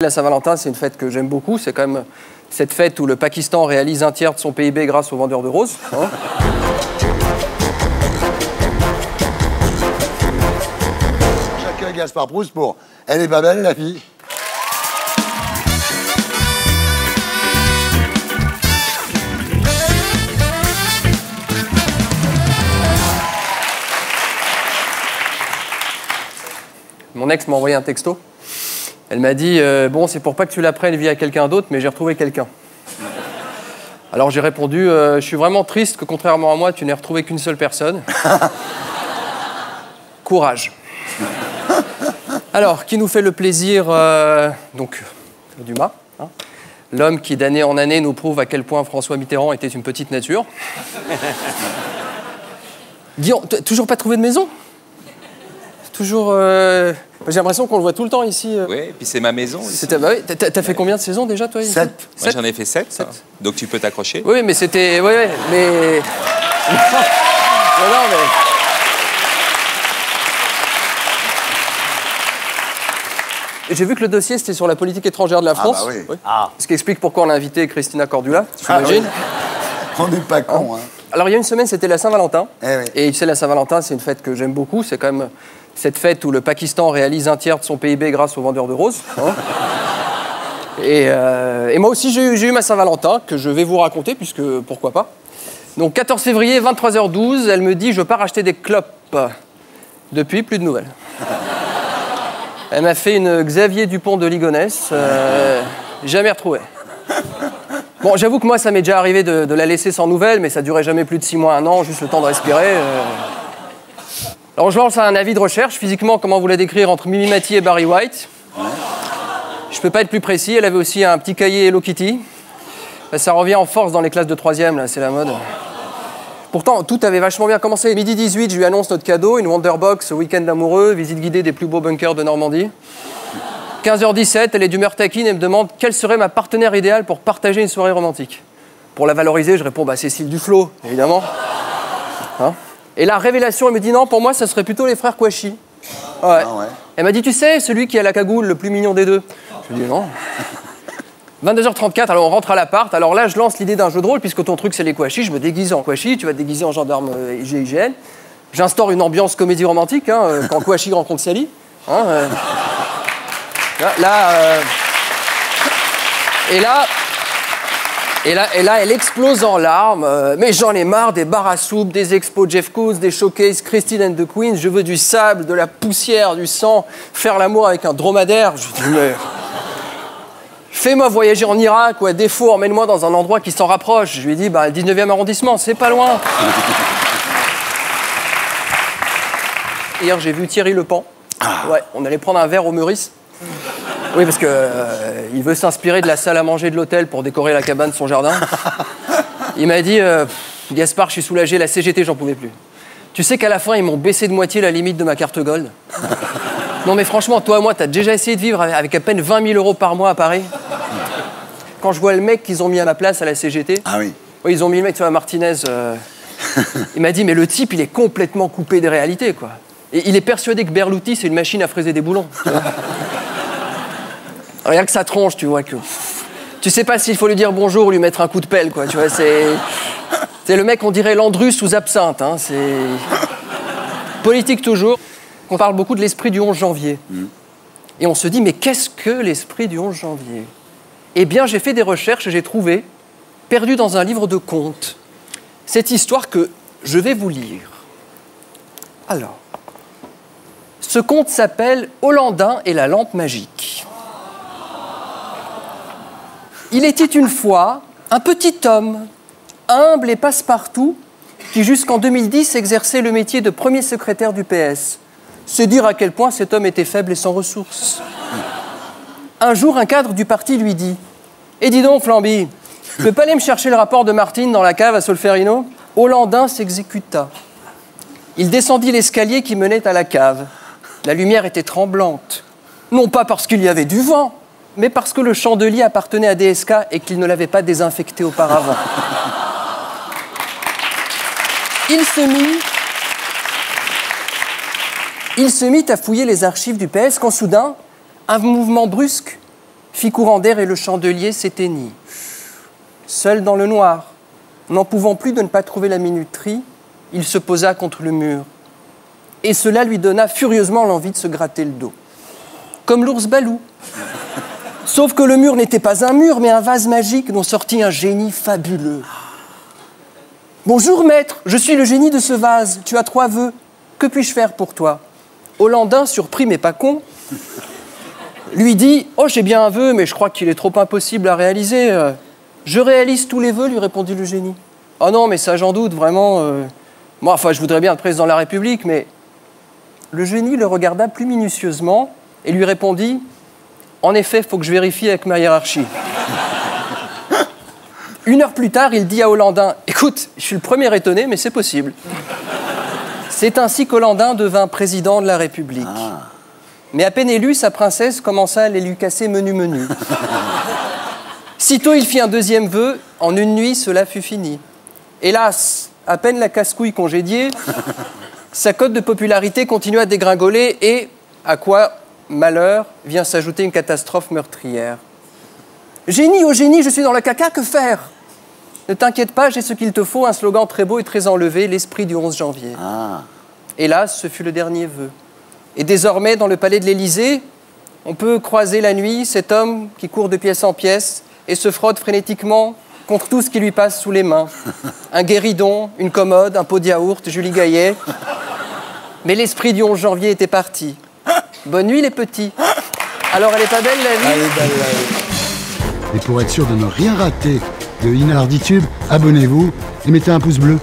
La Saint-Valentin, c'est une fête que j'aime beaucoup. C'est quand même cette fête où le Pakistan réalise un tiers de son PIB grâce aux vendeurs de roses. Hein. J'accueille Gaspard Proust pour Elle est pas belle, la fille. Mon ex m'a envoyé un texto. Elle m'a dit bon, c'est pour pas que tu la prennes vie à quelqu'un d'autre, mais j'ai retrouvé quelqu'un. Alors j'ai répondu je suis vraiment triste que contrairement à moi, tu n'aies retrouvé qu'une seule personne. Courage. Alors, qui nous fait le plaisir donc Dumas, hein, l'homme qui d'année en année nous prouve à quel point François Mitterrand était une petite nature. Guillaume, toujours pas trouvé de maison? Toujours. J'ai l'impression qu'on le voit tout le temps ici. Oui, et puis c'est ma maison. Bah oui, t'as fait combien de saisons déjà, toi ici? 7. Moi, j'en ai fait 7. Hein. Donc tu peux t'accrocher. Oui, mais c'était. Oui, mais. non, mais. J'ai vu que le dossier, c'était sur la politique étrangère de la France. Ah bah oui. Oui. Ah. Ce qui explique pourquoi on a invité Christina Cordula, j'imagine. Ah oui. On n'est pas con, hein. Alors, il y a une semaine, c'était la Saint-Valentin. Eh oui. Et tu sais, la Saint-Valentin, c'est une fête que j'aime beaucoup. C'est quand même cette fête où le Pakistan réalise un tiers de son PIB grâce aux vendeurs de roses. Hein. Et moi aussi, j'ai eu ma Saint-Valentin, que je vais vous raconter, puisque pourquoi pas. Donc, 14 février, 23h12, elle me dit « Je pars acheter des clopes ». Depuis, plus de nouvelles. Elle m'a fait une Xavier Dupont de Ligonnès, jamais retrouvée. Bon, j'avoue que moi, ça m'est déjà arrivé de la laisser sans nouvelles, mais ça durait jamais plus de 6 mois, 1 an, juste le temps de respirer. Alors, je lance un avis de recherche. Physiquement, comment vous la décrire entre Mimi Mati et Barry White? Je peux pas être plus précis. Elle avait aussi un petit cahier Hello Kitty. Ça revient en force dans les classes de 3e, là, c'est la mode. Pourtant, tout avait vachement bien commencé. Midi 18, je lui annonce notre cadeau, une Wonderbox, week-end amoureux, visite guidée des plus beaux bunkers de Normandie. 15h17, elle est d'humeur taquine et me demande quelle serait ma partenaire idéale pour partager une soirée romantique. Pour la valoriser, je réponds bah, Cécile Duflo, évidemment. Hein? Et la révélation, elle me dit non, pour moi, ça serait plutôt les frères Kouachi. Ouais. Ah ouais. Elle m'a dit tu sais, celui qui a la cagoule, le plus mignon des deux. Je lui ai dit non. 22h34, alors on rentre à l'appart. Alors là, je lance l'idée d'un jeu de rôle, puisque ton truc, c'est les Kouachi. Je me déguise en Kouachi, tu vas te déguiser en gendarme GIGN. J'instaure une ambiance comédie romantique, hein, quand Kouachi rencontre Sally. Hein, Et là, elle explose en larmes. Mais j'en ai marre des bars à soupe, des expos Jeff Koons, des showcases Christine and the Queens. Je veux du sable, de la poussière, du sang, faire l'amour avec un dromadaire. Je dis, mais... Fais-moi voyager en Irak ou à défaut, emmène-moi dans un endroit qui s'en rapproche. Je lui ai dit, bah, le 19e arrondissement, c'est pas loin. Hier, j'ai vu Thierry Lepan. Ouais, on allait prendre un verre au Meurice. Oui, parce que il veut s'inspirer de la salle à manger de l'hôtel pour décorer la cabane de son jardin. Il m'a dit Gaspard, je suis soulagé, la CGT, j'en pouvais plus. Tu sais qu'à la fin, ils m'ont baissé de moitié la limite de ma carte Gold. Non, mais franchement, toi et moi, t'as déjà essayé de vivre avec à peine 20 000 € par mois à Paris? Quand je vois le mec qu'ils ont mis à ma place à la CGT. Ah oui. Oui, ils ont mis le mec sur la Martinez. Il m'a dit mais le type, il est complètement coupé des réalités, quoi. Et il est persuadé que Berluti, c'est une machine à fraiser des boulons. Rien que sa tronche, tu vois que... Tu sais pas s'il faut lui dire bonjour ou lui mettre un coup de pelle, quoi. Tu vois, c'est le mec, on dirait Landru sous absinthe. Hein, c'est... Politique toujours. On parle beaucoup de l'esprit du 11 janvier. Et on se dit, mais qu'est-ce que l'esprit du 11 janvier? Eh bien, j'ai fait des recherches et j'ai trouvé, perdu dans un livre de contes, cette histoire que je vais vous lire. Alors, ce conte s'appelle « Hollandin et la lampe magique ». Il était une fois un petit homme, humble et passe-partout, qui jusqu'en 2010 exerçait le métier de premier secrétaire du PS. C'est dire à quel point cet homme était faible et sans ressources. Un jour, un cadre du parti lui dit « Eh dis donc, Flamby, tu peux pas aller me chercher le rapport de Martine dans la cave à Solferino ?» Hollandin s'exécuta. Il descendit l'escalier qui menait à la cave. La lumière était tremblante. Non pas parce qu'il y avait du vent, mais parce que le chandelier appartenait à DSK et qu'il ne l'avait pas désinfecté auparavant. Il se mit à fouiller les archives du PS quand soudain, un mouvement brusque fit courant d'air et le chandelier s'éteignit. Seul dans le noir, n'en pouvant plus de ne pas trouver la minuterie, il se posa contre le mur. Et cela lui donna furieusement l'envie de se gratter le dos. Comme l'ours Balou. Sauf que le mur n'était pas un mur, mais un vase magique dont sortit un génie fabuleux. « Bonjour maître, je suis le génie de ce vase. Tu as 3 vœux. Que puis-je faire pour toi ?» Hollandin, surpris mais pas con, lui dit « Oh, j'ai bien un vœu, mais je crois qu'il est trop impossible à réaliser. Je réalise tous les vœux, lui répondit le génie. « Oh non, mais ça j'en doute, vraiment. Moi, enfin, je voudrais bien être président de la République, mais... » Le génie le regarda plus minutieusement et lui répondit « En effet, il faut que je vérifie avec ma hiérarchie. » 1 heure plus tard, il dit à Hollandin « Écoute, je suis le premier étonné, mais c'est possible. » C'est ainsi qu'Hollandin devint président de la République. Mais à peine élu, sa princesse commença à les lui casser menu. Sitôt, il fit un 2e vœu. En une nuit, cela fut fini. Hélas, à peine la casse-couille congédiée, sa cote de popularité continua à dégringoler et, à quoi, malheur, vient s'ajouter une catastrophe meurtrière. « Génie, oh génie, je suis dans le caca, que faire ?» Ne t'inquiète pas, j'ai ce qu'il te faut, un slogan très beau et très enlevé, l'esprit du 11 janvier. Hélas, ce fut le dernier vœu. Et désormais, dans le palais de l'Élysée, on peut croiser la nuit cet homme qui court de pièce en pièce et se frotte frénétiquement contre tout ce qui lui passe sous les mains. Un guéridon, une commode, un pot de yaourt, Julie Gaillet. Mais l'esprit du 11 janvier était parti. Bonne nuit les petits. Alors elle est pas belle la vie? Elle est belle, la vie. Et pour être sûr de ne rien rater de Inarditube, abonnez-vous et mettez un pouce bleu.